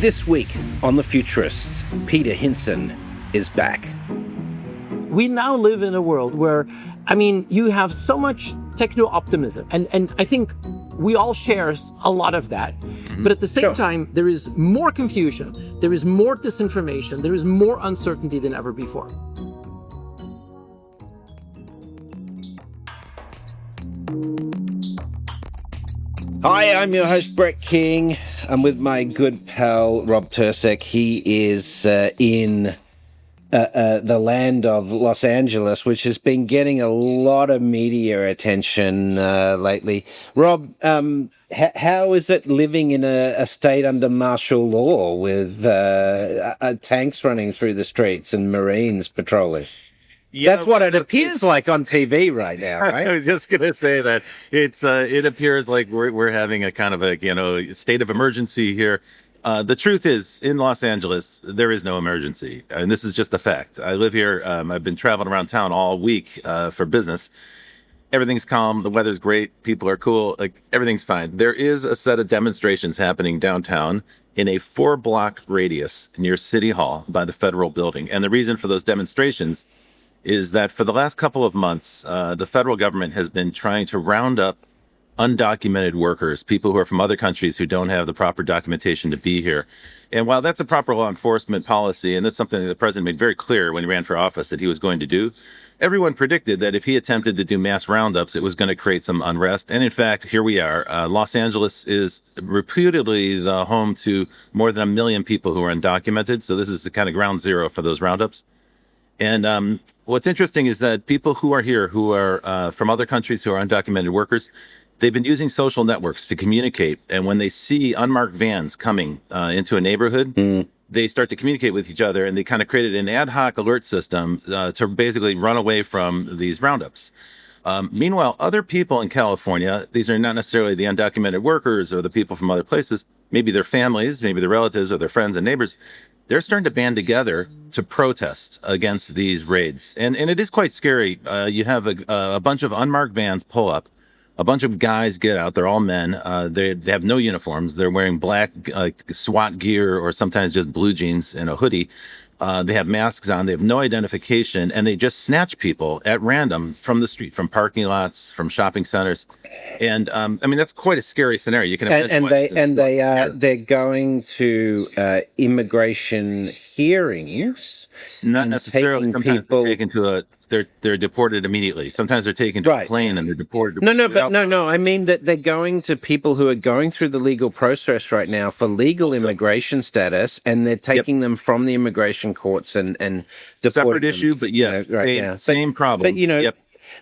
This week on The Futurists, Peter Hinssen is back. We now live in a world where, you have so much techno-optimism, and I think we all share a lot of that. But at the same time, there is more confusion, there is more disinformation, there is more uncertainty than ever before. Hi, I'm your host, Brett King. I'm with my good pal, Rob Tursek. He is in the land of Los Angeles, which has been getting a lot of media attention lately. Rob, how is it living in a state under martial law with tanks running through the streets and Marines patrolling? Yeah, that's what it appears like on TV right now, right? I was just going to say that it appears like we're having a kind of a state of emergency here. The truth is, in Los Angeles, there is no emergency, and this is just a fact. I live here. I've been traveling around town all week for business. Everything's calm. The weather's great. People are cool. Like, everything's fine. There is a set of demonstrations happening downtown in a 4-block radius near City Hall by the federal building, and the reason for those demonstrations is that for the last couple of months, the federal government has been trying to round up undocumented workers, people who are from other countries who don't have the proper documentation to be here. And while that's a proper law enforcement policy, and that's something that the president made very clear when he ran for office that he was going to do, everyone predicted that if he attempted to do mass roundups, it was going to create some unrest. And in fact, here we are. Los Angeles is reputedly the home to more than 1 million people who are undocumented. So this is the kind of ground zero for those roundups. And what's interesting is that people who are here, who are from other countries, who are undocumented workers, they've been using social networks to communicate. And when they see unmarked vans coming into a neighborhood, they start to communicate with each other, and they kind of created an ad hoc alert system to basically run away from these roundups. Meanwhile, other people in California, these are not necessarily the undocumented workers or the people from other places, maybe their families, maybe their relatives or their friends and neighbors, they're starting to band together to protest against these raids. And it is quite scary. You have a bunch of unmarked vans pull up. A bunch of guys get out. They're all men. They have no uniforms. They're wearing black SWAT gear or sometimes just blue jeans and a hoodie. They have masks on. They have no identification. And they just snatch people at random from the street, from parking lots, from shopping centers. And that's quite a scary scenario. You can imagine. They're going to immigration hearings. Not necessarily. Sometimes people they're taken they're deported immediately. Sometimes they're taken to a plane and they're deported. No. I mean that they're going to people who are going through the legal process right now for legal immigration status, and they're taking them from the immigration courts and separate issue, but yes, same problem. But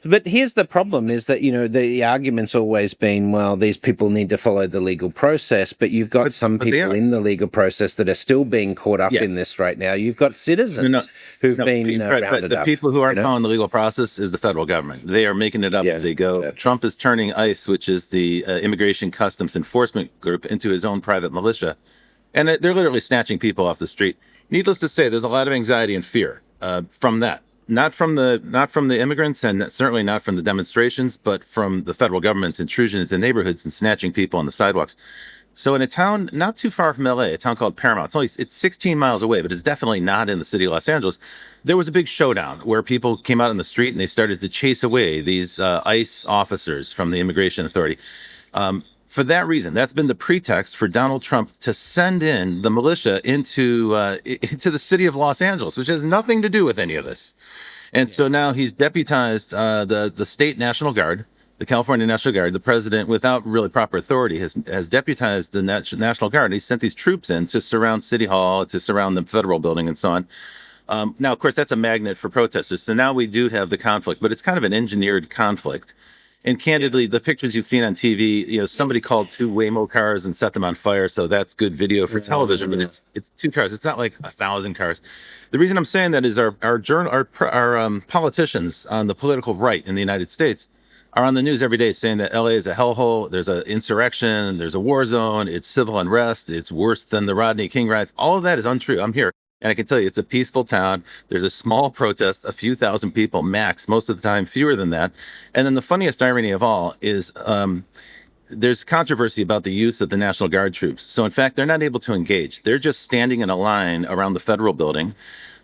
But here's the problem is that, the argument's always been, well, these people need to follow the legal process, but you've got some people in the legal process that are still being caught up in this right now. You've got citizens who've been rounded up. But the people who aren't following the legal process is the federal government. They are making it up as they go. Yeah. Trump is turning ICE, which is the Immigration Customs Enforcement Group, into his own private militia. And they're literally snatching people off the street. Needless to say, there's a lot of anxiety and fear from that. Not from the immigrants, and certainly not from the demonstrations, but from the federal government's intrusion into neighborhoods and snatching people on the sidewalks. So in a town not too far from LA, a town called Paramount, it's 16 miles away, but it's definitely not in the city of Los Angeles. There was a big showdown where people came out on the street and they started to chase away these ICE officers from the Immigration Authority. For that reason, that's been the pretext for Donald Trump to send in the militia into the city of Los Angeles, which has nothing to do with any of this. And so now he's deputized the state National Guard, the California National Guard. The president, without really proper authority, has deputized the National Guard. And he sent these troops in to surround City Hall, to surround the federal building, and so on. Now, of course, that's a magnet for protesters. So now we do have the conflict, but it's kind of an engineered conflict. And candidly, the pictures you've seen on TV, somebody called 2 Waymo cars and set them on fire. So that's good video for television, but it's 2 cars. It's not like 1,000 cars. The reason I'm saying that is our politicians on the political right in the United States are on the news every day saying that LA is a hellhole. There's an insurrection. There's a war zone. It's civil unrest. It's worse than the Rodney King riots. All of that is untrue. I'm here. And I can tell you, it's a peaceful town. There's a small protest, a few thousand people max, most of the time fewer than that. And then the funniest irony of all is there's controversy about the use of the National Guard troops. So in fact, they're not able to engage. They're just standing in a line around the federal building.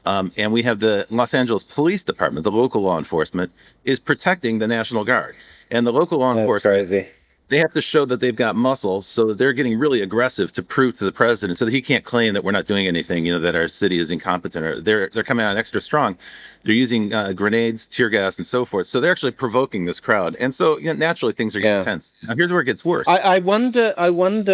And we have the Los Angeles Police Department, the local law enforcement, is protecting the National Guard. And the local law enforcement, crazy. they have to show that they've got muscle, so that they're getting really aggressive to prove to the president, so that he can't claim that we're not doing anything, that our city is incompetent, or they're coming out extra strong. They're using grenades, tear gas, and so forth. So they're actually provoking this crowd, and so naturally things are getting tense. Now here's where it gets worse. I wonder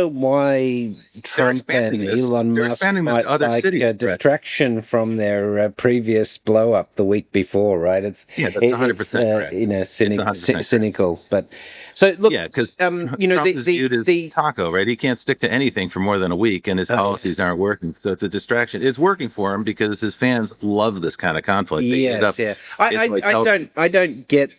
why Trump and Elon Musk might to other like cities, a distraction from their previous blow up the week before, right? That's 100% correct. Cynical, but so look, because Trump is the viewed as taco, right? He can't stick to anything for more than a week, and his policies aren't working. So it's a distraction. It's working for him because his fans love this kind of conflict. I don't get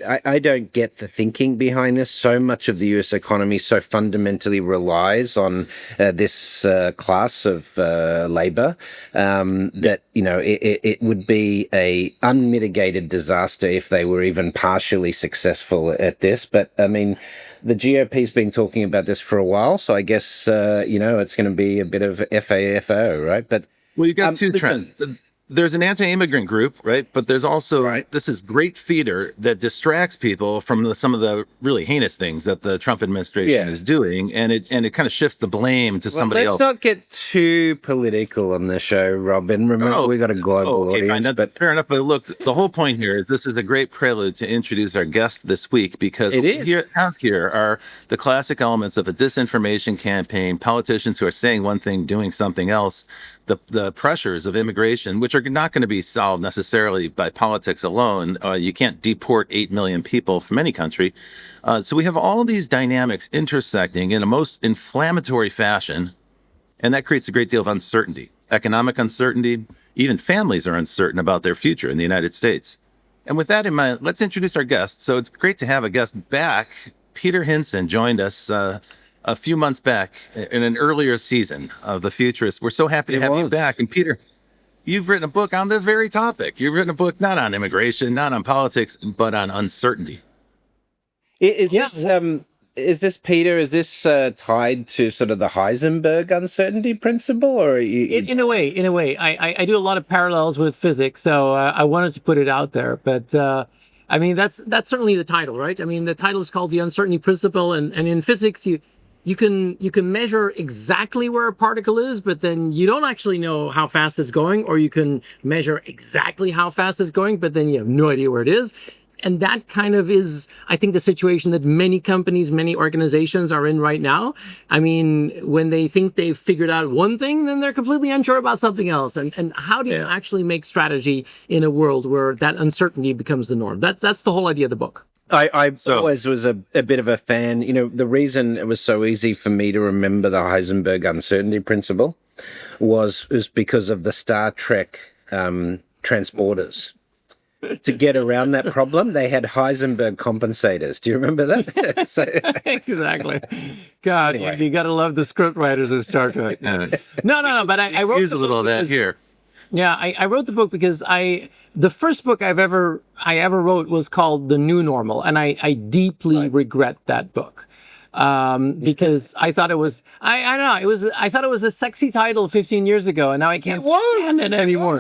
I don't get the thinking behind this. So much of the U.S. economy so fundamentally relies on this class of labor that it would be a unmitigated disaster if they were even partially successful at this. But I mean, the GOP's been talking about this for a while, so I guess it's going to be a bit of FAFO, right? But you got two trends. There's an anti-immigrant group, right? But there's also this is great theater that distracts people from some of the really heinous things that the Trump administration is doing, and it kind of shifts the blame to somebody else. Let's not get too political on the show, Robin. Remember, we got a global audience. Fine. But fair enough. But look, the whole point here is this is a great prelude to introduce our guest this week, because what we have here are the classic elements of a disinformation campaign, politicians who are saying one thing, doing something else. The pressures of immigration, which are not going to be solved necessarily by politics alone. You can't deport 8 million people from any country. So we have all these dynamics intersecting in a most inflammatory fashion, and that creates a great deal of uncertainty, economic uncertainty. Even families are uncertain about their future in the United States. And with that in mind, let's introduce our guest. So it's great to have a guest back. Peter Hinssen joined us a few months back in an earlier season of The Futurist. We're so happy to have you back. And Peter, you've written a book on this very topic. You've written a book not on immigration, not on politics, but on uncertainty. Is this Peter? Is this tied to sort of the Heisenberg uncertainty principle, or in a way? I do a lot of parallels with physics, so I wanted to put it out there. But I mean, that's certainly the title, right? I mean, the title is called the uncertainty principle, and in physics, you can measure exactly where a particle is, but then you don't actually know how fast it's going, or you can measure exactly how fast it's going, but then you have no idea where it is. And that kind of is, I think, the situation that many companies, many organizations are in right now. I mean, when they think they've figured out one thing, then they're completely unsure about something else. And how do you actually make strategy in a world where that uncertainty becomes the norm? That's the whole idea of the book. I always was a bit of a fan. The reason it was so easy for me to remember the Heisenberg uncertainty principle was because of the Star Trek transporters. To get around that problem, they had Heisenberg compensators. Do you remember that? Exactly. God, anyway. You got to love the script writers of Star Trek. No. But I wrote use a little of that here. Yeah, I wrote the book because the first book I ever wrote was called The New Normal, and I deeply regret that book. Because I thought it was, I don't know, I thought it was a sexy title 15 years ago, and now I can't stand it anymore.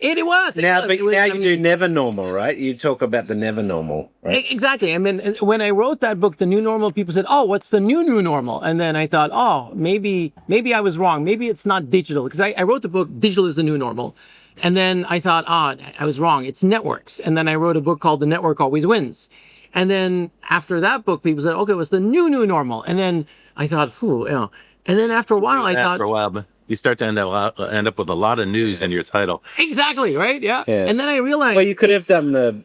It was. Now you do never normal, right? You talk about the never normal, right? Exactly. I mean, when I wrote that book, The New Normal, people said, "Oh, what's the new normal?" And then I thought, "Oh, maybe I was wrong. Maybe it's not digital." Because I wrote the book, Digital is the New Normal. And then I thought, I was wrong. It's networks. And then I wrote a book called The Network Always Wins. And then after that book, people said, "Okay, what's the new normal?" And then I thought, And then after a while, I thought, for a while, but you start to end up with a lot of news in your title. Exactly, right? Yeah. And then I realized, well, you could have done the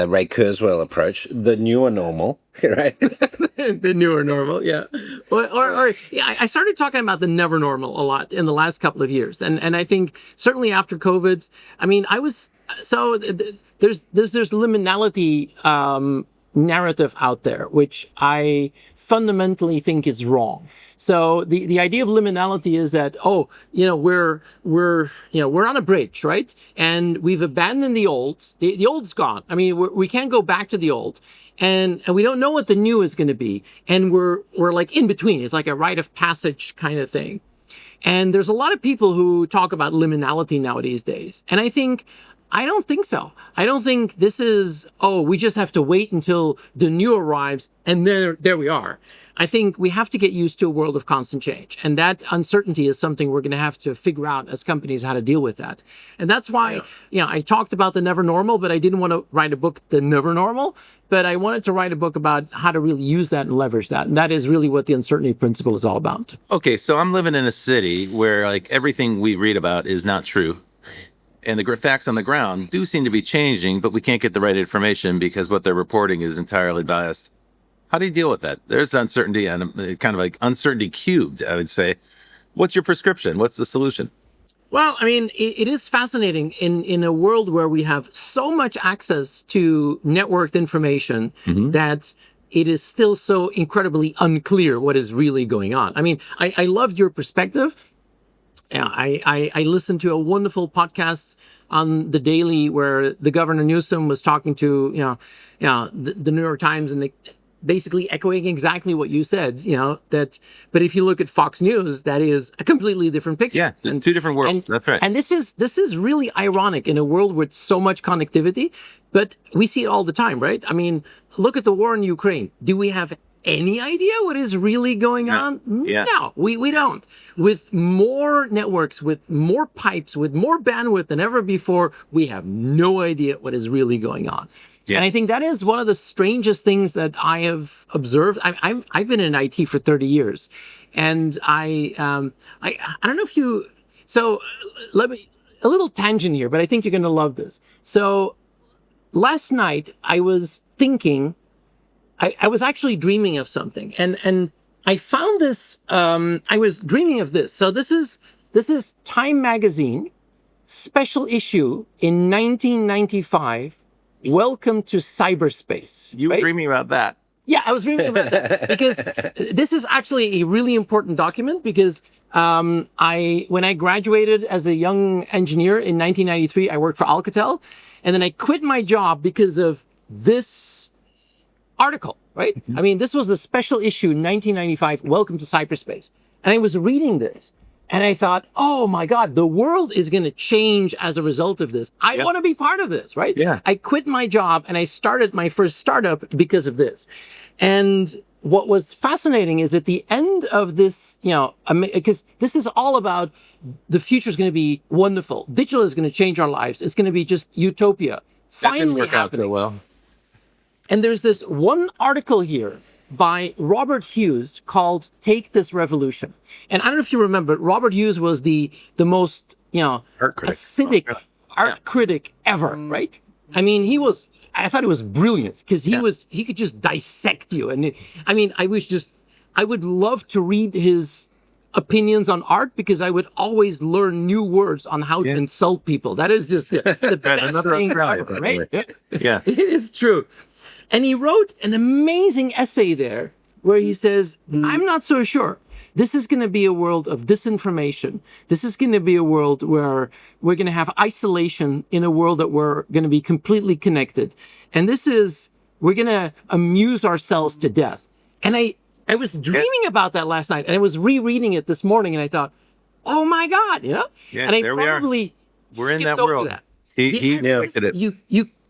Ray Kurzweil approach, the newer normal, right? The newer normal, yeah. I started talking about the never normal a lot in the last couple of years, and I think certainly after COVID, I mean, there's liminality narrative out there, which I fundamentally think is wrong. So the idea of liminality is that, we're on a bridge, right? And we've abandoned the old. The old's gone. I mean, we can't go back to the old. And we don't know what the new is going to be. And we're like in between. It's like a rite of passage kind of thing. And there's a lot of people who talk about liminality nowadays days. And I don't think so. I don't think this is, we just have to wait until the new arrives and there we are. I think we have to get used to a world of constant change. And that uncertainty is something we're going to have to figure out as companies how to deal with that. And that's why, I talked about the never normal, but I didn't want to write a book, The Never Normal, but I wanted to write a book about how to really use that and leverage that. And that is really what the uncertainty principle is all about. Okay, so I'm living in a city where like everything we read about is not true. And the facts on the ground do seem to be changing, but we can't get the right information because what they're reporting is entirely biased. How do you deal with that? There's uncertainty and kind of like uncertainty cubed, I would say. What's your prescription? What's the solution? Well, I mean, it is fascinating in a world where we have so much access to networked information that it is still so incredibly unclear what is really going on. I mean, I loved your perspective. Yeah, I listened to a wonderful podcast on the Daily where the Governor Newsom was talking to, the New York Times, and basically echoing exactly what you said, but if you look at Fox News, that is a completely different picture. Yeah, two different worlds. That's right. And this is really ironic in a world with so much connectivity, but we see it all the time, right? I mean, look at the war in Ukraine. Do we have any idea what is really going on? Yeah. No, we don't. With more networks, with more pipes, with more bandwidth than ever before, we have no idea what is really going on. Yeah. And I think that is one of the strangest things that I have observed. I've been in IT for 30 years, and I don't know if you. So let me a little tangent here, but I think you're going to love this. So last night I was thinking. I was actually dreaming of something, and I found this. I was dreaming of this. So this is Time Magazine, special issue in 1995. Welcome to cyberspace. You were dreaming about that. Yeah, I was dreaming about that because this is actually a really important document because when I graduated as a young engineer in 1993, I worked for Alcatel, and then I quit my job because of this article, right? I mean, this was the special issue 1995, Welcome to Cyberspace. And I was reading this and I thought, oh my God, the world is going to change as a result of this. I want to be part of this, right? Yeah. I quit my job and I started my first startup because of this. And what was fascinating is at the end of this, because this is all about the future is going to be wonderful. Digital is going to change our lives. It's going to be just utopia. Finally happening. Well. And there's this one article here by Robert Hughes called Take This Revolution. And I don't know if you remember, Robert Hughes was the most, acidic art critic ever, right? I mean, I thought it was brilliant because he could just dissect you. And I would love to read his opinions on art because I would always learn new words on how to insult people. That is just the best thing ever, right? Yeah. It is true. And he wrote an amazing essay there where he says, I'm not so sure. This is going to be a world of disinformation. This is going to be a world where we're going to have isolation in a world that we're going to be completely connected. And we're going to amuse ourselves to death. And I was dreaming about that last night and I was rereading it this morning and I thought, oh my God, Yeah, and I probably we're in that over world. that. He predicted it.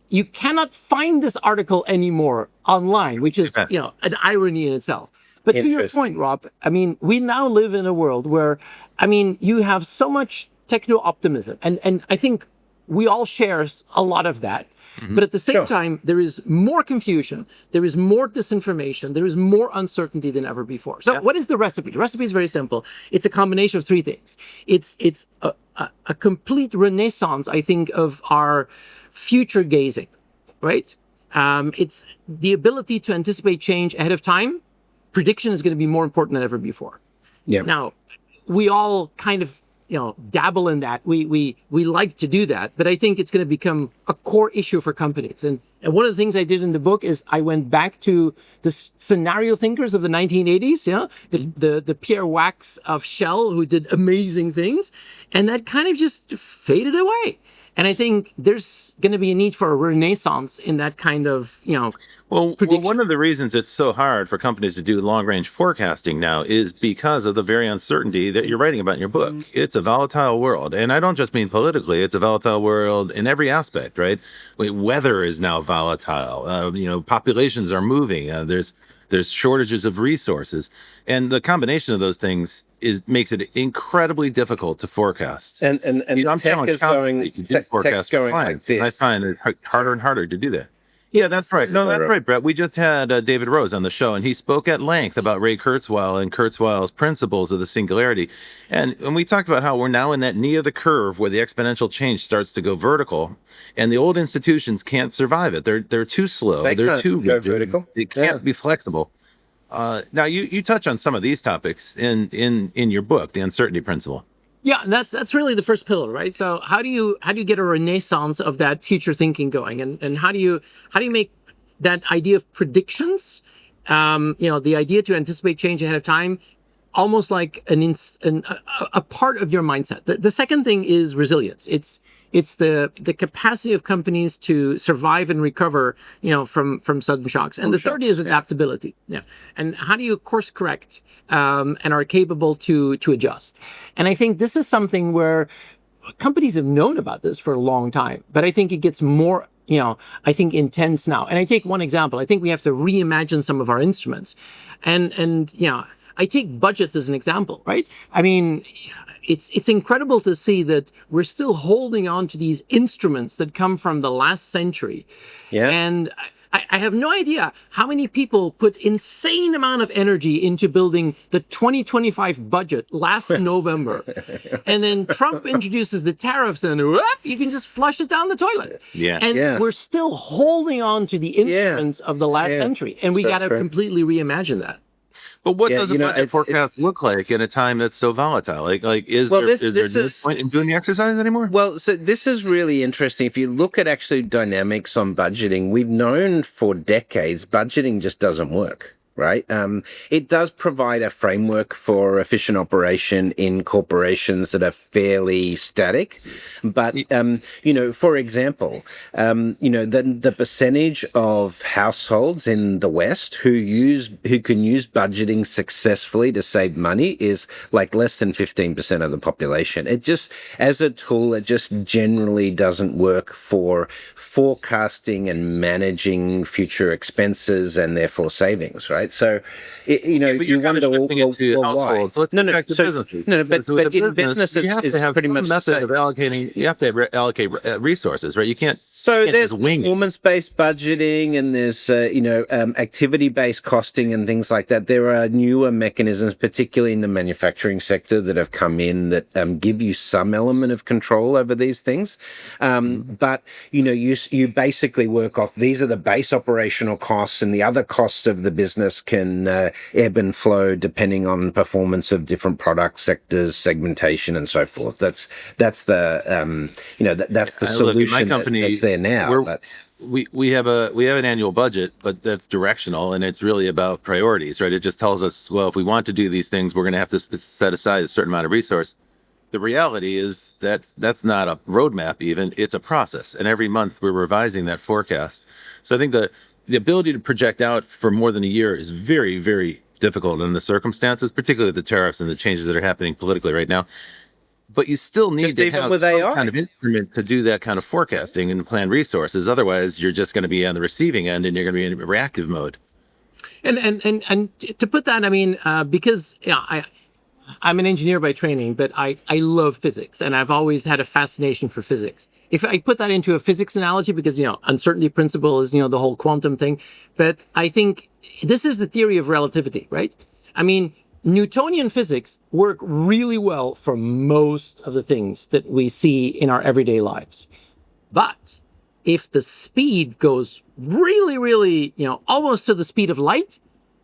You cannot find this article anymore online, which is, an irony in itself. But to your point, Rob, I mean, we now live in a world where, you have so much techno-optimism. And I think we all share a lot of that. Mm-hmm. But at the same time, there is more confusion. There is more disinformation. There is more uncertainty than ever before. So what is the recipe? The recipe is very simple. It's a combination of three things. It's a complete renaissance, I think, of our future gazing, right? It's the ability to anticipate change ahead of time. Prediction is going to be more important than ever before. Yeah. Now, we all kind of, dabble in that. We like to do that, but I think it's going to become a core issue for companies. And And one of the things I did in the book is I went back to the scenario thinkers of the 1980s, the Pierre Wax of Shell, who did amazing things, and that kind of just faded away. And I think there's going to be a need for a renaissance in that kind of, Well, prediction. one of the reasons it's so hard for companies to do long-range forecasting now is because of the very uncertainty that you're writing about in your book. It's a volatile world, and I don't just mean politically. It's a volatile world in every aspect, right? Weather is now volatile. Populations are moving. There's shortages of resources, and the combination of those things makes it incredibly difficult to forecast. And I'm tech is going, tech's going like this. I find it harder and harder to do that. Yeah, that's right. No, that's right, Brett. We just had David Rose on the show, and he spoke at length about Ray Kurzweil and Kurzweil's principles of the singularity. And we talked about how we're now in that knee of the curve where the exponential change starts to go vertical, and the old institutions can't survive it. They're too slow. They're too go vertical. They can't be flexible. Now, you touch on some of these topics in your book, The Uncertainty Principle. Yeah, that's really the first pillar, right? So how do you get a renaissance of that future thinking going, and how do you make that idea of predictions, the idea to anticipate change ahead of time, almost like a part of your mindset. The second thing is resilience. It's the capacity of companies to survive and recover, from sudden shocks. And the third is adaptability. Yeah. And how do you course correct, and are capable to adjust? And I think this is something where companies have known about this for a long time, but I think it gets more, intense now. And I take one example. I think we have to reimagine some of our instruments. And I take budgets as an example, right? I mean, it's incredible to see that we're still holding on to these instruments that come from the last century. Yeah. And I have no idea how many people put insane amount of energy into building the 2025 budget last November. And then Trump introduces the tariffs and whoop, you can just flush it down the toilet. Yeah. And we're still holding on to the instruments of the last century. And we got to completely reimagine that. But what does a budget forecast look like in a time that's so volatile? Is there no point in doing the exercise anymore? Well, so this is really interesting. If you look at actually dynamics on budgeting, we've known for decades budgeting just doesn't work. Right. It does provide a framework for efficient operation in corporations that are fairly static. But, for example, the percentage of households in the West who can use budgeting successfully to save money is like less than 15% of the population. It just, as a tool, it just generally doesn't work for forecasting and managing future expenses and therefore savings, right? So, you wonder, households. Let's get back to businesses. But in business, it's pretty much method of allocating. You have to allocate resources, right? You can't. So there's performance-based budgeting, and there's activity-based costing and things like that. There are newer mechanisms, particularly in the manufacturing sector, that have come in that give you some element of control over these things. But you basically work off, these are the base operational costs, and the other costs of the business can ebb and flow depending on performance of different product sectors, segmentation, and so forth. That's the solution. My company, that's there now. We have an annual budget, but that's directional, and it's really about priorities, right? It just tells us, well, if we want to do these things, we're going to have to set aside a certain amount of resource. The reality is that's not a roadmap even, it's a process. And every month we're revising that forecast. So I think the ability to project out for more than a year is very, very difficult in the circumstances, particularly the tariffs and the changes that are happening politically right now. But you still need to have some kind of instrument to do that kind of forecasting and plan resources. Otherwise, you're just going to be on the receiving end and you're going to be in reactive mode. And to put that, I mean, because I'm an engineer by training, but I love physics, and I've always had a fascination for physics. If I put that into a physics analogy, because, uncertainty principle is, the whole quantum thing, but I think this is the theory of relativity, right? I mean, Newtonian physics work really well for most of the things that we see in our everyday lives. But if the speed goes really, really, almost to the speed of light,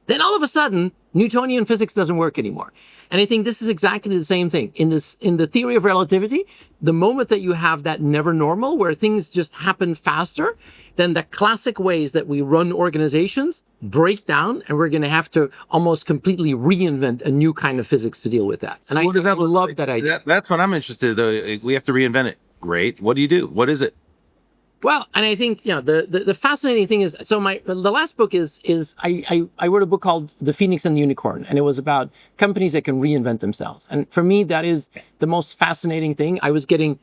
then all of a sudden Newtonian physics doesn't work anymore. And I think this is exactly the same thing. In the theory of relativity, the moment that you have that never normal where things just happen faster, then the classic ways that we run organizations break down, and we're going to have to almost completely reinvent a new kind of physics to deal with that. And I love that idea. That's what I'm interested in, though. We have to reinvent it. Great. What do you do? What is it? Well, and I think, the fascinating thing is, so the last book is I wrote a book called The Phoenix and the Unicorn, and it was about companies that can reinvent themselves. And for me, that is the most fascinating thing. I was getting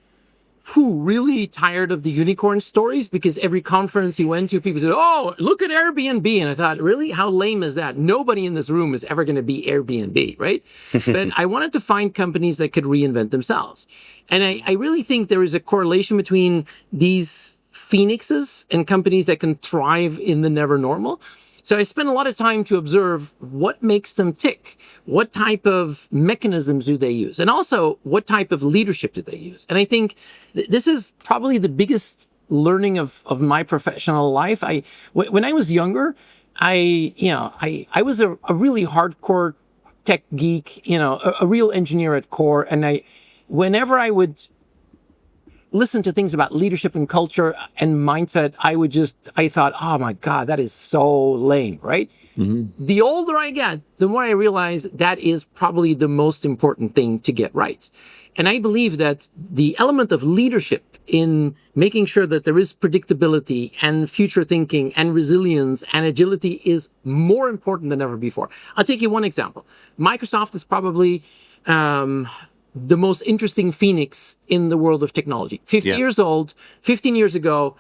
really tired of the unicorn stories, because every conference you went to, people said, oh, look at Airbnb. And I thought, really? How lame is that? Nobody in this room is ever going to be Airbnb, right? But I wanted to find companies that could reinvent themselves. And I really think there is a correlation between these phoenixes and companies that can thrive in the never normal. So I spent a lot of time to observe what makes them tick. What type of mechanisms do they use? And also, what type of leadership do they use? And I think this is probably the biggest learning of my professional life. When I was younger, I was a really hardcore tech geek, a real engineer at core. And whenever I would listen to things about leadership and culture and mindset, I thought, oh my God, that is so lame, right? Mm-hmm. The older I get, the more I realize that is probably the most important thing to get right. And I believe that the element of leadership in making sure that there is predictability and future thinking and resilience and agility is more important than ever before. I'll take you one example. Microsoft is probably the most interesting phoenix in the world of technology. 50 years old, 15 years ago,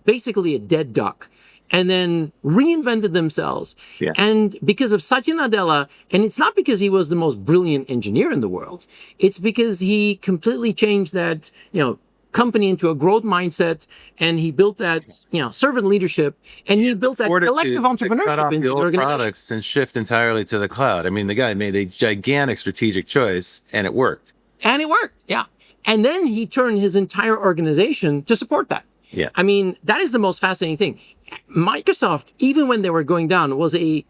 basically a dead duck, and then reinvented themselves. Yeah. And because of Satya Nadella, and it's not because he was the most brilliant engineer in the world, it's because he completely changed that, company into a growth mindset, and he built that, servant leadership, and he built that collective entrepreneurship into the organization. Products and shift entirely to the cloud. I mean, the guy made a gigantic strategic choice, and it worked. Yeah. And then he turned his entire organization to support that. Yeah. I mean, that is the most fascinating thing. Microsoft, even when they were going down, was a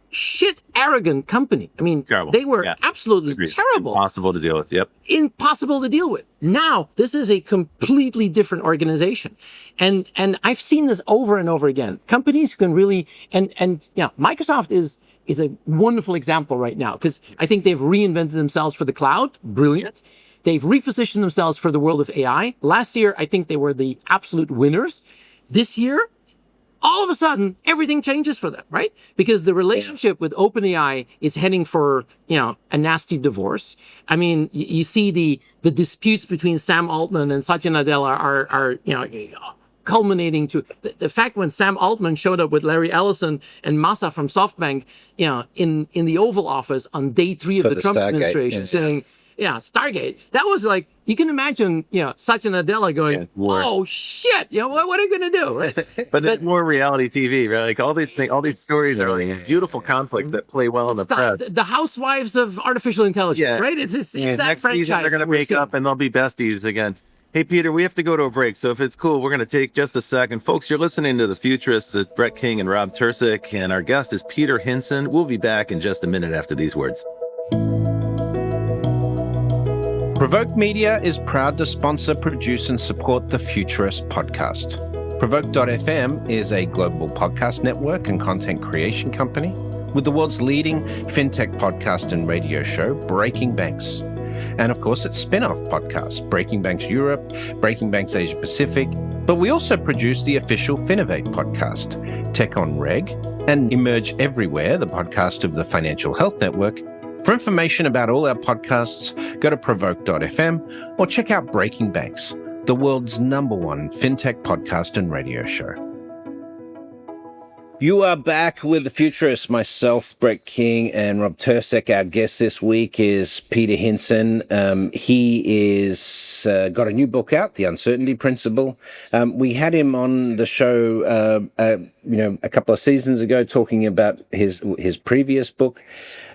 arrogant company. I mean, terrible. They were absolutely terrible. Impossible to deal with. Yep. Impossible to deal with. Now, this is a completely different organization. And I've seen this over and over again. Companies who can really, Microsoft is a wonderful example right now, because I think they've reinvented themselves for the cloud. Brilliant. They've repositioned themselves for the world of AI. Last year, I think they were the absolute winners. This year, all of a sudden, everything changes for them, right? Because the relationship with OpenAI is heading for, a nasty divorce. I mean, you see the disputes between Sam Altman and Satya Nadella are culminating to the fact when Sam Altman showed up with Larry Ellison and Massa from SoftBank, in the Oval Office on day 3 of the Trump administration, saying, Stargate. That was like, you can imagine, Satya Nadella going, oh shit, what are you going to do? Right? But it's more reality TV, right? Like all these things, all these stories are like beautiful conflicts that play well in the press. The housewives of artificial intelligence, right? It's that next franchise. Season, they're going to make up and they'll be besties again. Hey, Peter, we have to go to a break. So if it's cool, we're going to take just a second. Folks, you're listening to The Futurists with Brett King and Rob Tercek, and our guest is Peter Hinssen. We'll be back in just a minute after these words. Provoke Media is proud to sponsor, produce, and support the Futurist podcast. Provoke.fm is a global podcast network and content creation company with the world's leading fintech podcast and radio show, Breaking Banks. And of course, its spin-off podcast, Breaking Banks Europe, Breaking Banks Asia Pacific. But we also produce the official Finovate podcast, Tech on Reg, and Emerge Everywhere, the podcast of the Financial Health Network. For information about all our podcasts, go to provoke.fm or check out Breaking Banks, the world's #1 fintech podcast and radio show. You are back with The Futurists, myself, Brett King, and Rob Tercek. Our guest this week is Peter Hinssen. He is got a new book out, The Uncertainty Principle. We had him on the show, a couple of seasons ago, talking about his previous book.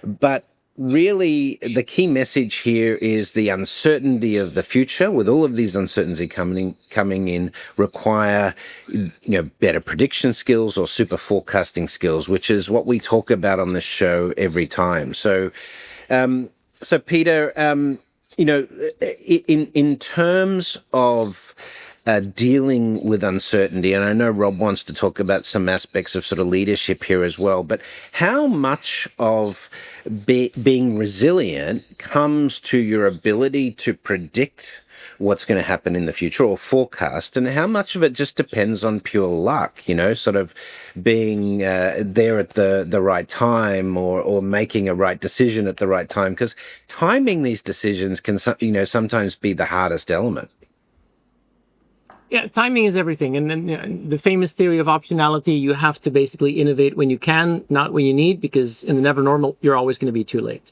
But really, the key message here is the uncertainty of the future. With all of these uncertainty coming in, require better prediction skills or super forecasting skills, which is what we talk about on this show every time. So, Peter, in terms of dealing with uncertainty, and I know Rob wants to talk about some aspects of sort of leadership here as well, but how much of being resilient comes to your ability to predict what's going to happen in the future or forecast, and how much of it just depends on pure luck, sort of being there at the right time or making a right decision at the right time? Because timing these decisions can, sometimes be the hardest element. Yeah, timing is everything. And then the famous theory of optionality, you have to basically innovate when you can, not when you need, because in the never normal, you're always going to be too late.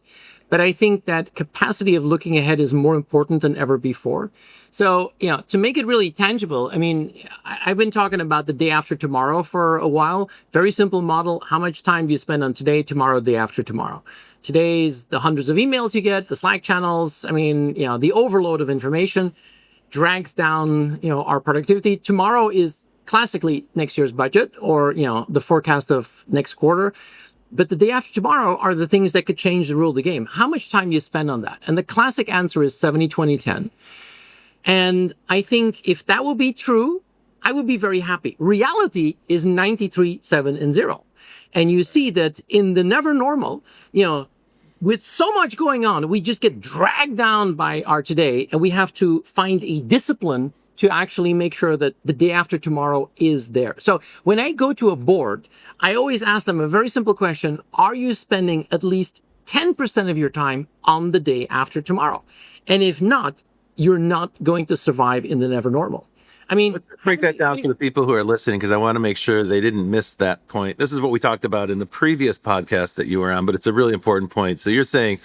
But I think that capacity of looking ahead is more important than ever before. So, to make it really tangible, I mean, I've been talking about the day after tomorrow for a while. Very simple model. How much time do you spend on today, tomorrow, day after tomorrow? Today's the hundreds of emails you get, the Slack channels. I mean, the overload of information drags down, our productivity. Tomorrow is classically next year's budget or, the forecast of next quarter. But the day after tomorrow are the things that could change the rule of the game. How much time do you spend on that? And the classic answer is 70-20-10. And I think if that will be true, I would be very happy. Reality is 93-7-0. And you see that in the never normal, with so much going on, we just get dragged down by our today, and we have to find a discipline to actually make sure that the day after tomorrow is there. So when I go to a board, I always ask them a very simple question. Are you spending at least 10% of your time on the day after tomorrow? And if not, you're not going to survive in the never normal. I mean, let's break that down for the people who are listening, because I want to make sure they didn't miss that point. This is what we talked about in the previous podcast that you were on, but it's a really important point. So you're saying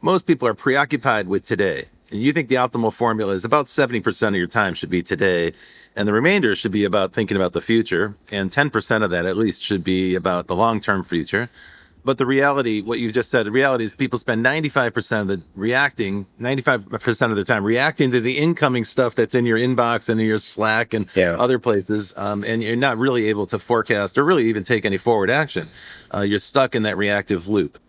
most people are preoccupied with today, and you think the optimal formula is about 70% of your time should be today, and the remainder should be about thinking about the future, and 10% of that at least should be about the long-term future. But the reality, what you just said, the reality is people spend 95% of their time reacting to the incoming stuff that's in your inbox and in your Slack and other places. And you're not really able to forecast or really even take any forward action. You're stuck in that reactive loop.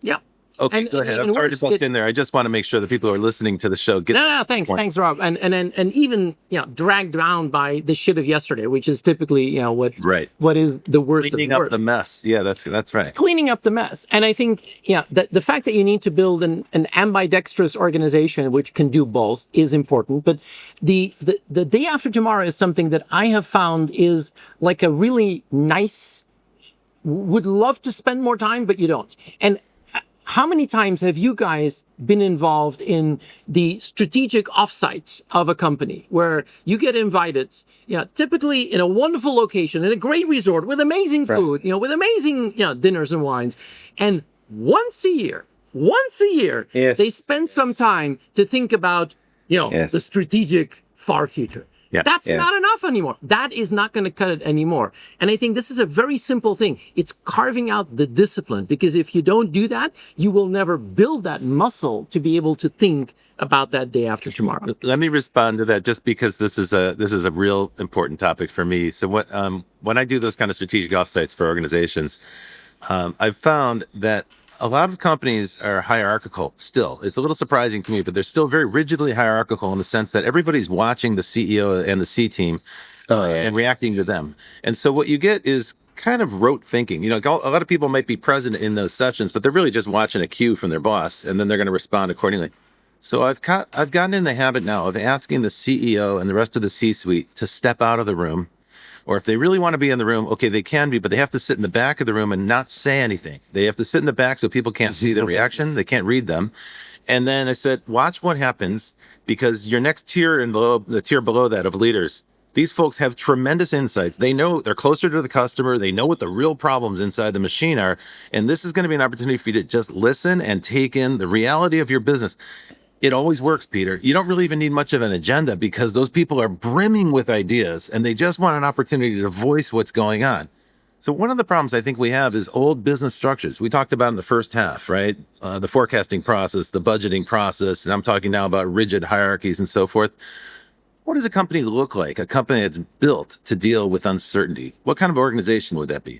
Yeah. Okay, go ahead. I'm sorry to butt in there. I just want to make sure the people who are listening to the show get. No, thanks, Rob. And even dragged down by the shit of yesterday, which is typically what is the worst. Cleaning of the up the mess. Yeah, that's right. Cleaning up the mess. And I think that the fact that you need to build an ambidextrous organization which can do both is important. But the day after tomorrow is something that I have found is like a really nice. Would love to spend more time, but you don't. And how many times have you guys been involved in the strategic offsites of a company where you get invited, typically in a wonderful location, in a great resort with amazing food, with amazing, dinners and wines. And once a year, they spend some time to think about, the strategic far future. Yeah. That's not enough anymore. That is not going to cut it anymore. And I think this is a very simple thing. It's carving out the discipline, because if you don't do that, you will never build that muscle to be able to think about that day after tomorrow. Let me respond to that, just because this is a real important topic for me. So when I do those kind of strategic offsites for organizations, I've found that a lot of companies are hierarchical still. It's a little surprising to me, but they're still very rigidly hierarchical in the sense that everybody's watching the CEO and the C team and reacting to them. And so what you get is kind of rote thinking. A lot of people might be present in those sessions, but they're really just watching a cue from their boss, and then they're going to respond accordingly. So I've gotten in the habit now of asking the CEO and the rest of the C-suite to step out of the room. Or if they really want to be in the room, okay, they can be, but they have to sit in the back of the room and not say anything. They have to sit in the back so people can't see the reaction. They can't read them. And then I said, watch what happens, because your next tier and the tier below that of leaders, these folks have tremendous insights. They know they're closer to the customer. They know what the real problems inside the machine are. And this is going to be an opportunity for you to just listen and take in the reality of your business. It always works, Peter. You don't really even need much of an agenda, because those people are brimming with ideas and they just want an opportunity to voice what's going on. So one of the problems I think we have is old business structures. We talked about in the first half, right? The forecasting process, the budgeting process, and I'm talking now about rigid hierarchies and so forth. What does a company look like? A company that's built to deal with uncertainty. What kind of organization would that be?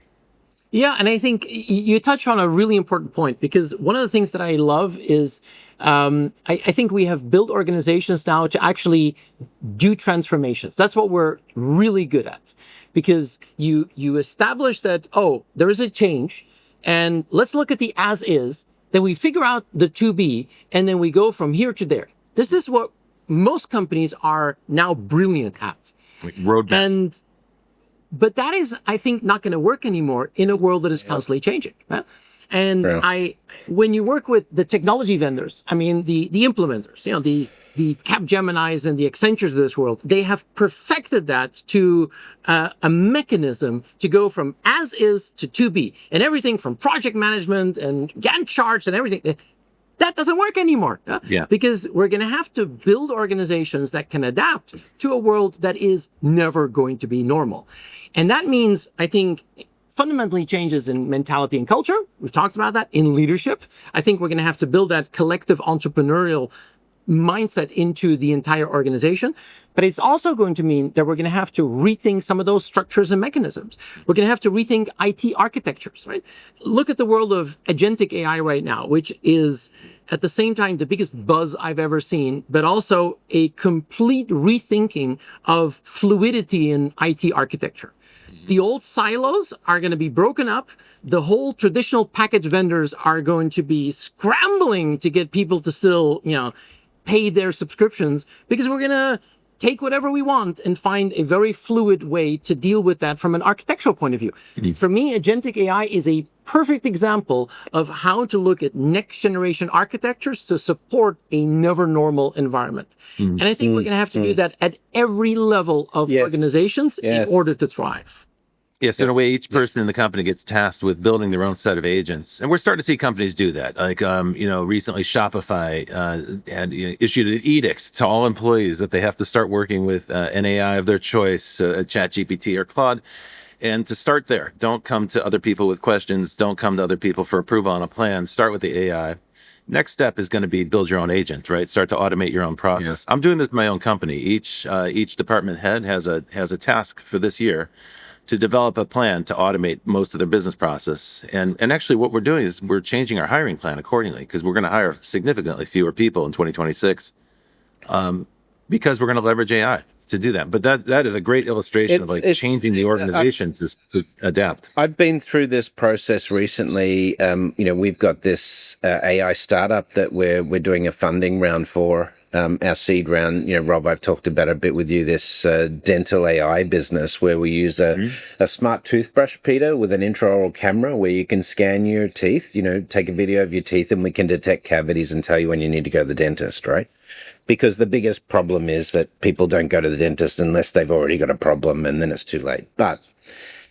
Yeah, and I think you touch on a really important point, because one of the things that I love is I think we have built organizations now to actually do transformations. That's what we're really good at, because you establish that, oh, there is a change, and let's look at the as is, then we figure out the to be, and then we go from here to there. This is what most companies are now brilliant at. Like roadmap. But that is, I think, not going to work anymore in a world that is constantly changing. Right? And when you work with the technology vendors, I mean, the implementers, the Capgeminis and the Accentures of this world, they have perfected that to a mechanism to go from as is to be, and everything from project management and Gantt charts and everything. That doesn't work anymore. Because we're going to have to build organizations that can adapt to a world that is never going to be normal. And that means, I think, fundamentally changes in mentality and culture. We've talked about that. In leadership, I think we're going to have to build that collective entrepreneurial mindset into the entire organization. But it's also going to mean that we're going to have to rethink some of those structures and mechanisms. We're going to have to rethink IT architectures, right? Look at the world of agentic AI right now, which is at the same time the biggest buzz I've ever seen, but also a complete rethinking of fluidity in IT architecture. The old silos are going to be broken up. The whole traditional package vendors are going to be scrambling to get people to still, pay their subscriptions, because we're going to take whatever we want and find a very fluid way to deal with that from an architectural point of view. For me, agentic AI is a perfect example of how to look at next generation architectures to support a never normal environment. And I think we're going to have to do that at every level of organizations in order to thrive. Yes, in a way, each person in the company gets tasked with building their own set of agents, and we're starting to see companies do that. Like, recently Shopify had issued an edict to all employees that they have to start working with an AI of their choice, ChatGPT or Claude, and to start there. Don't come to other people with questions. Don't come to other people for approval on a plan. Start with the AI. Next step is going to be build your own agent, right? Start to automate your own process. I'm doing this in my own company. Each department head has a task for this year to develop a plan to automate most of their business process. And actually what we're doing is we're changing our hiring plan accordingly, because we're going to hire significantly fewer people in 2026 because we're going to leverage AI to do that. But that is a great illustration of changing the organization to adapt. I've been through this process recently. We've got this AI startup that we're doing a funding round for. Our seed round, Rob, I've talked about a bit with you, this dental AI business where we use a smart toothbrush, Peter, with an intraoral camera where you can scan your teeth, take a video of your teeth, and we can detect cavities and tell you when you need to go to the dentist, right? Because the biggest problem is that people don't go to the dentist unless they've already got a problem, and then it's too late. But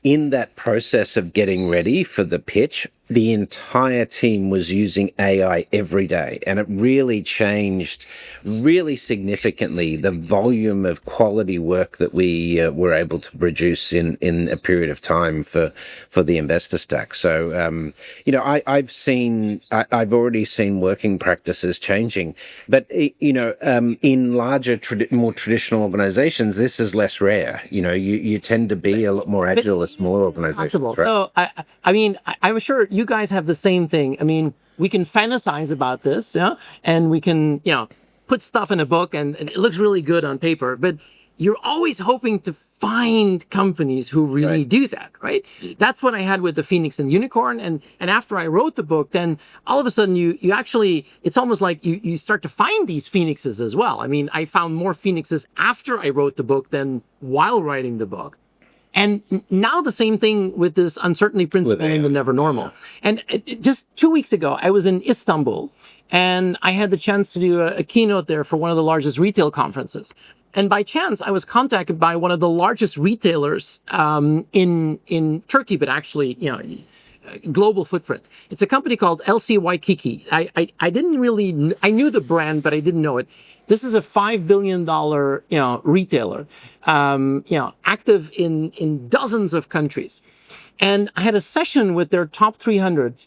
in that process of getting ready for the pitch, the entire team was using AI every day, and it really changed really significantly the volume of quality work that we were able to produce in a period of time for the investor stack. So, I've already seen working practices changing, but in larger, more traditional organizations, this is less rare. You tend to be a lot more agile as smaller organizations. Right? So, I'm sure you guys have the same thing. I mean, we can fantasize about this, and we can, put stuff in a book and it looks really good on paper, but you're always hoping to find companies who really do that, right? That's what I had with the Phoenix and Unicorn. And after I wrote the book, then all of a sudden you actually, it's almost like you start to find these phoenixes as well. I mean, I found more phoenixes after I wrote the book than while writing the book. And now the same thing with this uncertainty principle in the never normal. And just 2 weeks ago, I was in Istanbul and I had the chance to do a keynote there for one of the largest retail conferences. And by chance, I was contacted by one of the largest retailers in Turkey, but actually, global footprint. It's a company called LC Waikiki. I didn't really, I knew the brand, but I didn't know it. This is a $5 billion, retailer, active in dozens of countries. And I had a session with their top 300.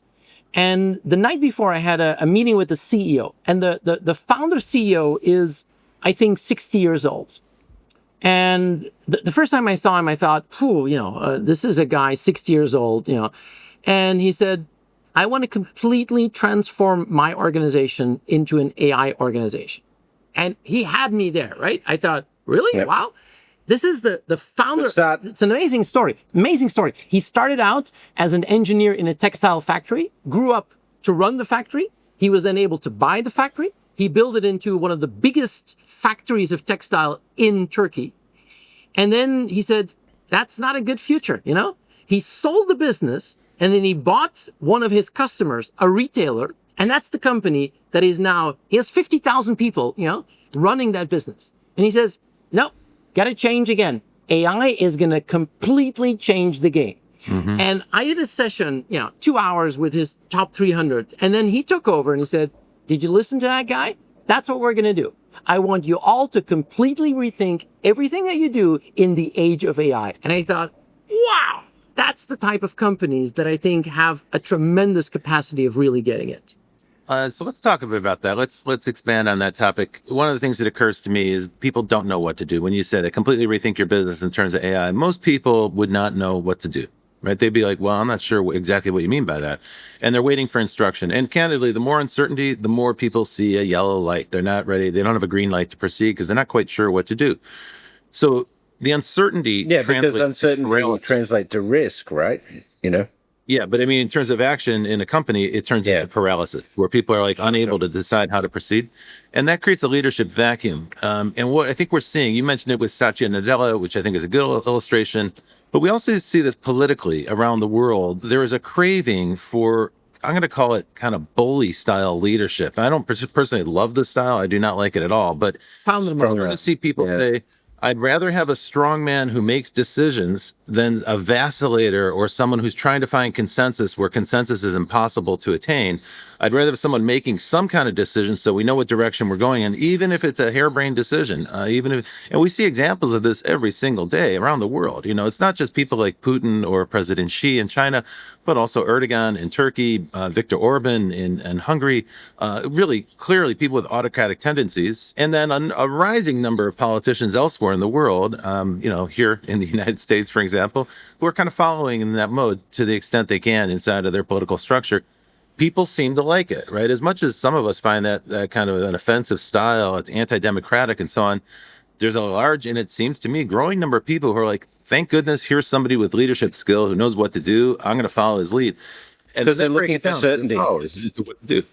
And the night before, I had a meeting with the CEO. And the founder CEO is, I think, 60 years old. And the first time I saw him, I thought, this is a guy 60 years old, And he said, I want to completely transform my organization into an AI organization. And he had me there, right? I thought, really? Yep. Wow. This is the founder. It's an amazing story. Amazing story. He started out as an engineer in a textile factory, grew up to run the factory. He was then able to buy the factory. He built it into one of the biggest factories of textile in Turkey. And then he said, that's not a good future, He sold the business and then he bought one of his customers, a retailer. And that's the company that is now, he has 50,000 people, running that business. And he says, no, got to change again. AI is going to completely change the game. Mm-hmm. And I did a session, 2 hours with his top 300. And then he took over and he said, did you listen to that guy? That's what we're going to do. I want you all to completely rethink everything that you do in the age of AI. And I thought, wow, that's the type of companies that I think have a tremendous capacity of really getting it. So let's talk a bit about that. Let's expand on that topic. One of the things that occurs to me is people don't know what to do. When you said it, completely rethink your business in terms of AI, most people would not know what to do. Right? They'd be like, well, I'm not sure exactly what you mean by that. And they're waiting for instruction. And candidly, the more uncertainty, the more people see a yellow light. They're not ready. They don't have a green light to proceed because they're not quite sure what to do. So the uncertainty because uncertainty will translate to risk, right? Yeah, but I mean, in terms of action in a company, it turns into paralysis, where people are like unable to decide how to proceed. And that creates a leadership vacuum. And what I think we're seeing, you mentioned it with Satya Nadella, which I think is a good illustration. But we also see this politically around the world. There is a craving for, I'm going to call it kind of bully style leadership. I don't personally love the style. I do not like it at all. But I'm starting to see people say, I'd rather have a strong man who makes decisions than a vacillator or someone who's trying to find consensus where consensus is impossible to attain. I'd rather have someone making some kind of decision so we know what direction we're going in, even if it's a harebrained decision. And we see examples of this every single day around the world. It's not just people like Putin or President Xi in China, but also Erdogan in Turkey, Viktor Orban in Hungary, really clearly people with autocratic tendencies, and then a rising number of politicians elsewhere in the world, here in the United States, for example, who are kind of following in that mode to the extent they can inside of their political structure. People seem to like it, right? As much as some of us find that kind of an offensive style, it's anti-democratic and so on, there's a large, and it seems to me, growing number of people who are like, thank goodness, here's somebody with leadership skill who knows what to do. I'm going to follow his lead. Because they're looking for certainty. What to do.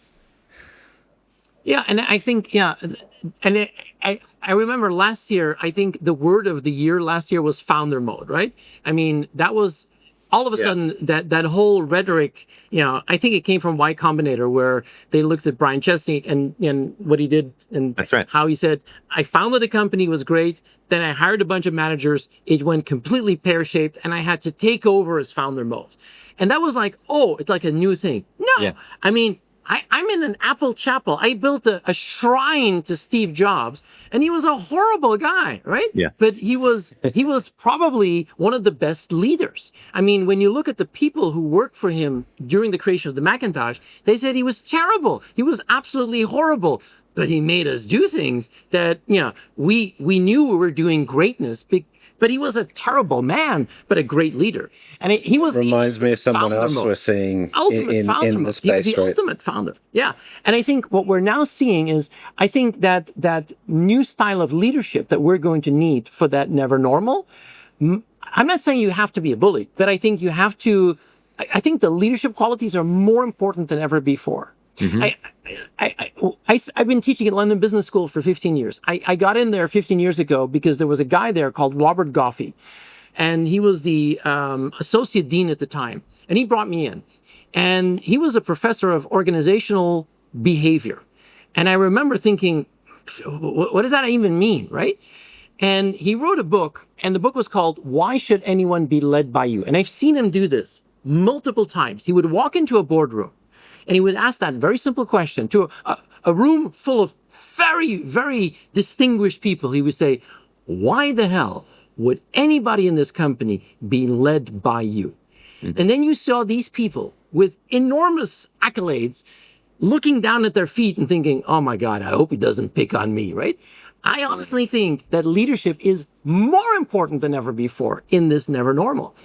Yeah, and I think, I remember last year, I think the word of the year last year was founder mode, right? I mean, that was all of a sudden that whole rhetoric, I think it came from Y Combinator, where they looked at Brian Chesney and what he did and That's right. How he said, I founded a company, it was great. Then I hired a bunch of managers. It went completely pear-shaped and I had to take over as founder mode. And that was like, it's like a new thing. No, I mean, I'm in an Apple chapel. I built a shrine to Steve Jobs, and he was a horrible guy, right? Yeah. But he was probably one of the best leaders. I mean, when you look at the people who worked for him during the creation of the Macintosh, they said he was terrible. He was absolutely horrible. But he made us do things that, we knew we were doing greatness. But he was a terrible man, but a great leader. And he was reminds me of someone else we're seeing in the space, he was the ultimate founder. Yeah. And I think what we're now seeing is, I think that new style of leadership that we're going to need for that never normal. I'm not saying you have to be a bully, but I think you have to, I think the leadership qualities are more important than ever before. Mm-hmm. I've been teaching at London Business School for 15 years. I got in there 15 years ago because there was a guy there called Robert Goffey, and he was the associate dean at the time. And he brought me in, and he was a professor of organizational behavior. And I remember thinking, what does that even mean, right? And he wrote a book, and the book was called Why Should Anyone Be Led by You? And I've seen him do this multiple times. He would walk into a boardroom, and he would ask that very simple question to a room full of very, very distinguished people. He would say, why the hell would anybody in this company be led by you? And then you saw these people with enormous accolades looking down at their feet and thinking, oh my God, I hope he doesn't pick on me, right? I honestly think that leadership is more important than ever before in this never normal.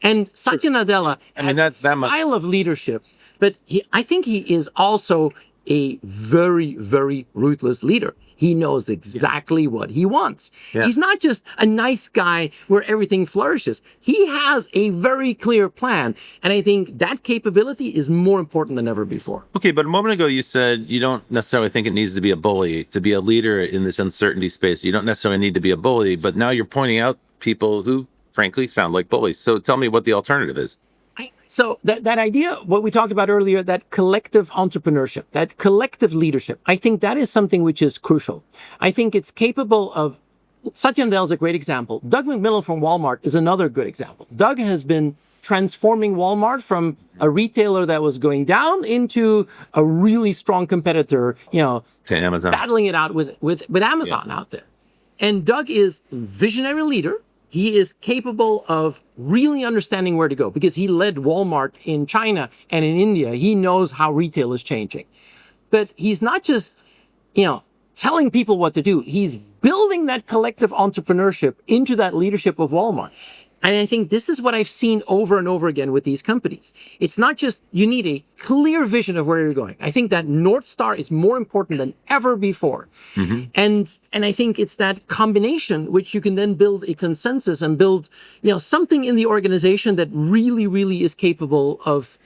And Satya Nadella has a style of leadership, but I think he is also a very, very ruthless leader. He knows exactly what he wants. Yeah. He's not just a nice guy where everything flourishes. He has a very clear plan. And I think that capability is more important than ever before. Okay, but a moment ago you said you don't necessarily think it needs to be a bully to be a leader in this uncertainty space. You don't necessarily need to be a bully, but now you're pointing out people who, frankly, sound like bullies. So tell me what the alternative is. So that idea, what we talked about earlier, that collective entrepreneurship, that collective leadership, I think that is something which is crucial. I think it's capable of, Satya Nadella is a great example. Doug McMillon from Walmart is another good example. Doug has been transforming Walmart from a retailer that was going down into a really strong competitor, to Amazon, battling it out with Amazon out there. And Doug is a visionary leader. He is capable of really understanding where to go because he led Walmart in China and in India. He knows how retail is changing. But he's not just, telling people what to do. He's building that collective entrepreneurship into that leadership of Walmart. And I think this is what I've seen over and over again with these companies. It's not just you need a clear vision of where you're going. I think that North Star is more important than ever before. Mm-hmm. And I think it's that combination which you can then build a consensus and build, something in the organization that really, really is capable of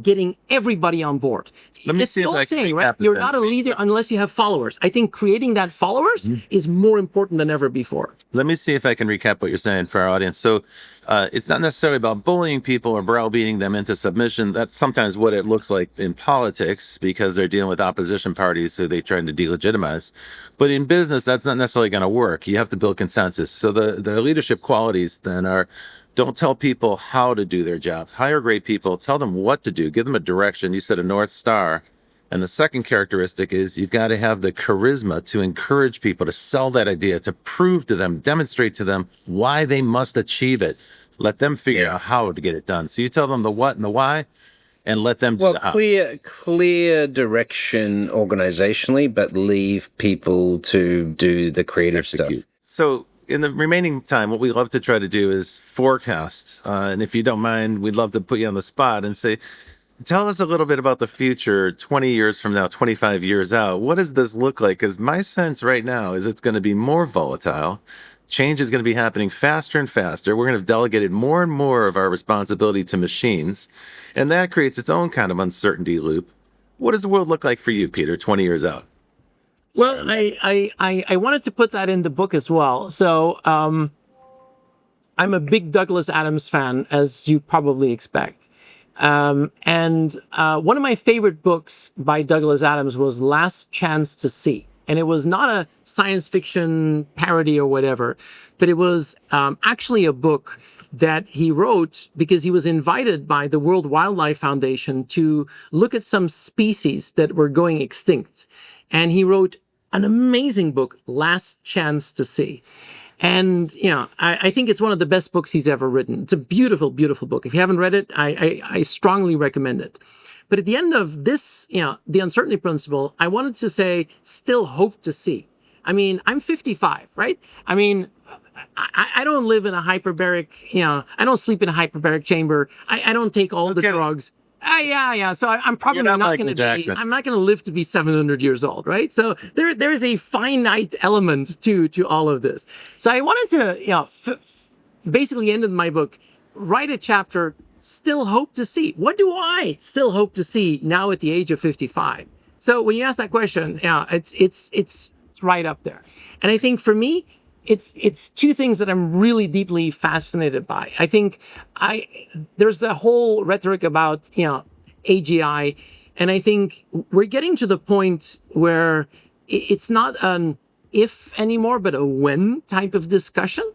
getting everybody on board. It's the old saying, right? You're not a leader unless you have followers. I think creating that followers is more important than ever before. Let me see if I can recap what you're saying for our audience. So it's not necessarily about bullying people or browbeating them into submission. That's sometimes what it looks like in politics because they're dealing with opposition parties who they're trying to delegitimize. But in business, that's not necessarily going to work. You have to build consensus. So the leadership qualities then are, don't tell people how to do their job. Hire great people. Tell them what to do. Give them a direction. You said a North Star. And the second characteristic is you've got to have the charisma to encourage people to sell that idea, to prove to them, demonstrate to them why they must achieve it. Let them figure out how to get it done. So you tell them the what and the why and let them do the how. Clear direction organizationally, but leave people to do the creative stuff. So in the remaining time, what we love to try to do is forecast. And if you don't mind, we'd love to put you on the spot and say, tell us a little bit about the future 20 years from now, 25 years out. What does this look like? Because my sense right now is it's going to be more volatile. Change is going to be happening faster and faster. We're going to have delegated more and more of our responsibility to machines. And that creates its own kind of uncertainty loop. What does the world look like for you, Peter, 20 years out? Well, I wanted to put that in the book as well. So I'm a big Douglas Adams fan, as you probably expect. And one of my favorite books by Douglas Adams was Last Chance to See. And it was not a science fiction parody or whatever, but it was actually a book that he wrote because he was invited by the World Wildlife Foundation to look at some species that were going extinct. And he wrote an amazing book, Last Chance to See. And, I think it's one of the best books he's ever written. It's a beautiful, beautiful book. If you haven't read it, I strongly recommend it. But at the end of this, the uncertainty principle, I wanted to say, still hope to see. I mean, I'm 55, right? I mean, I don't live in a hyperbaric, I don't sleep in a hyperbaric chamber. I don't take all the drugs. Yeah. So I'm probably not going to I'm not going to live to be 700 years old, right? So there is a finite element to all of this. So I wanted to, basically ended my book, write a chapter, still hope to see. What do I still hope to see now at the age of 55? So when you ask that question, it's right up there. And I think for me, it's two things that I'm really deeply fascinated by. I think there's the whole rhetoric about, AGI. And I think we're getting to the point where it's not an if anymore, but a when type of discussion.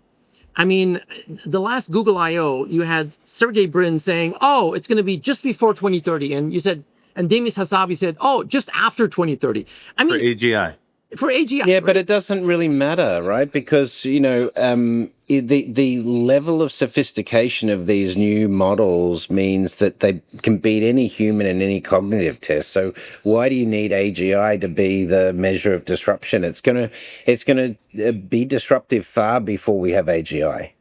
I mean, the last Google I.O., you had Sergey Brin saying, oh, it's going to be just before 2030. And you said, and Demis Hassabis said, oh, just after 2030. I mean, for AGI. For AGI. Yeah, right? But it doesn't really matter, right? Because, the level of sophistication of these new models means that they can beat any human in any cognitive test. So why do you need AGI to be the measure of disruption? It's gonna be disruptive far before we have AGI.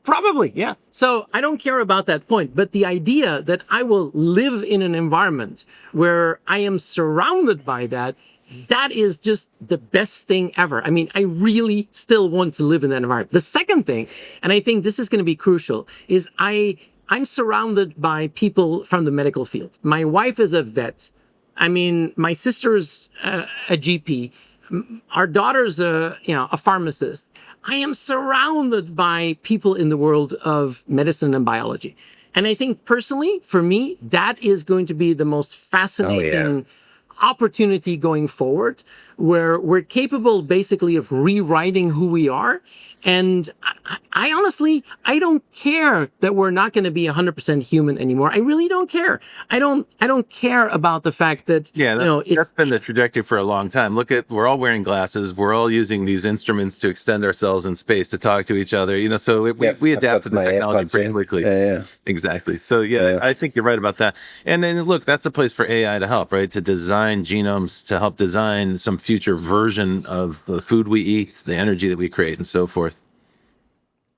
Probably, yeah. So I don't care about that point, but the idea that I will live in an environment where I am surrounded by that is just the best thing ever. I mean, I really still want to live in that environment. The second thing, and I think this is going to be crucial, is I'm surrounded by people from the medical field. My wife is a vet. I mean, my sister's a GP. Our daughter's a pharmacist. I am surrounded by people in the world of medicine and biology. And I think personally, for me, that is going to be the most fascinating opportunity going forward, where we're capable basically of rewriting who we are. And I honestly, I don't care that we're not going to be 100% human anymore. I really don't care. I don't care about the fact that, that's been the trajectory for a long time. We're all wearing glasses. We're all using these instruments to extend ourselves in space to talk to each other, so we adapted the technology pretty quickly. Yeah. Exactly. So I think you're right about that. And then look, that's a place for AI to help, right? To design genomes, to help design some future version of the food we eat, the energy that we create, and so forth.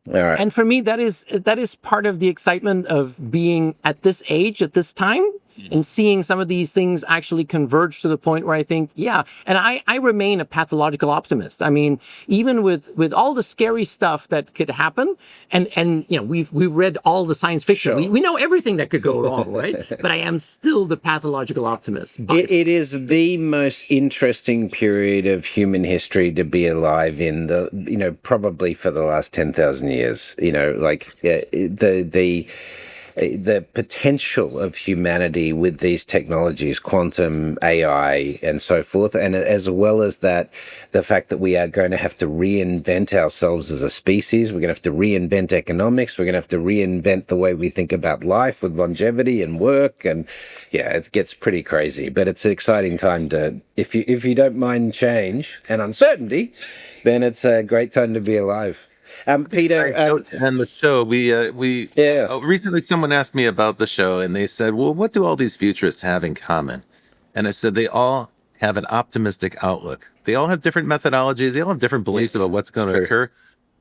All right. And for me, that is part of the excitement of being at this age, at this time, and seeing some of these things actually converge to the point where I think, and I remain a pathological optimist. I mean, even with all the scary stuff that could happen, and we've read all the science fiction. Sure. We know everything that could go wrong, right? But I am still the pathological optimist. It is the most interesting period of human history to be alive in, probably for the last 10,000 years. The potential of humanity with these technologies, quantum, AI, and so forth, and as well as that, the fact that we are going to have to reinvent ourselves as a species. We're going to have to reinvent economics. We're going to have to reinvent the way we think about life with longevity and work, and it gets pretty crazy. But it's an exciting time to, if you don't mind change and uncertainty, then it's a great time to be alive. Peter, and the show, recently someone asked me about the show, and they said, well, what do all these futurists have in common? And I said, they all have an optimistic outlook. They all have different methodologies. They all have different beliefs about what's going to occur.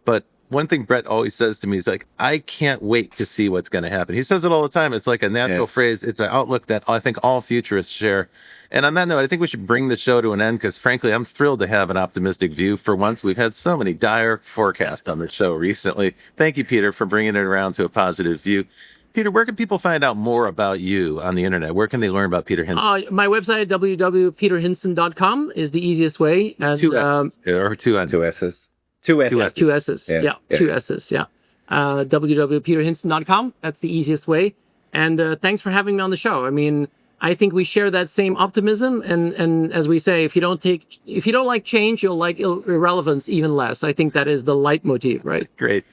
But one thing Brett always says to me is like, I can't wait to see what's going to happen. He says it all the time. It's like a natural phrase. It's an outlook that I think all futurists share. And on that note, I think we should bring the show to an end because, frankly, I'm thrilled to have an optimistic view for once. We've had so many dire forecasts on the show recently. Thank you, Peter, for bringing it around to a positive view. Peter, where can people find out more about you on the internet? Where can they learn about Peter Hinssen? My website, www.peterhinssen.com, is the easiest way. And, two S's. Two S's. Two S's. Two S's. Yeah. Two S's. Yeah. www.peterhinssen.com. That's the easiest way. And thanks for having me on the show. I mean, I think we share that same optimism, and as we say, if you don't like change, you'll like irrelevance even less. I think that is the leitmotif, right? Great.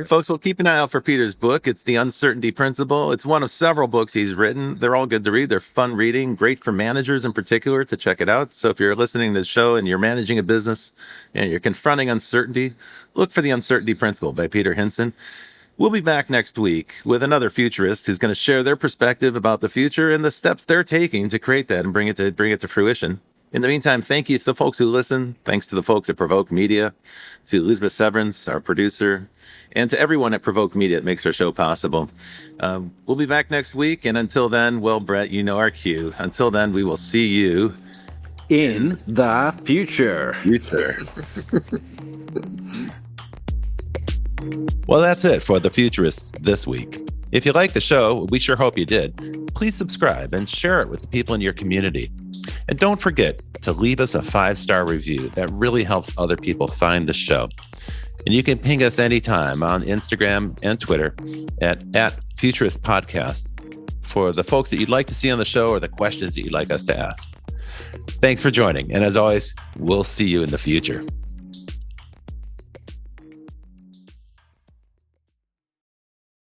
Folks, we'll keep an eye out for Peter's book. It's The Uncertainty Principle. It's one of several books he's written. They're all good to read. They're fun reading, great for managers in particular to check it out. So if you're listening to the show and you're managing a business and you're confronting uncertainty, look for The Uncertainty Principle by Peter Hinssen. We'll be back next week with another futurist who's going to share their perspective about the future and the steps they're taking to create that and bring it to fruition. In the meantime, thank you to the folks who listen. Thanks to the folks at Provoke Media, to Elizabeth Severance, our producer, and to everyone at Provoke Media that makes our show possible. We'll be back next week. And until then, well, Brett, you know our cue. Until then, we will see you in the future. Well, that's it for The Futurists this week. If you like the show, we sure hope you did. Please subscribe and share it with the people in your community. And don't forget to leave us a 5-star review. That really helps other people find the show. And you can ping us anytime on Instagram and Twitter at Futurist Podcast for the folks that you'd like to see on the show or the questions that you'd like us to ask. Thanks for joining. And as always, we'll see you in the future.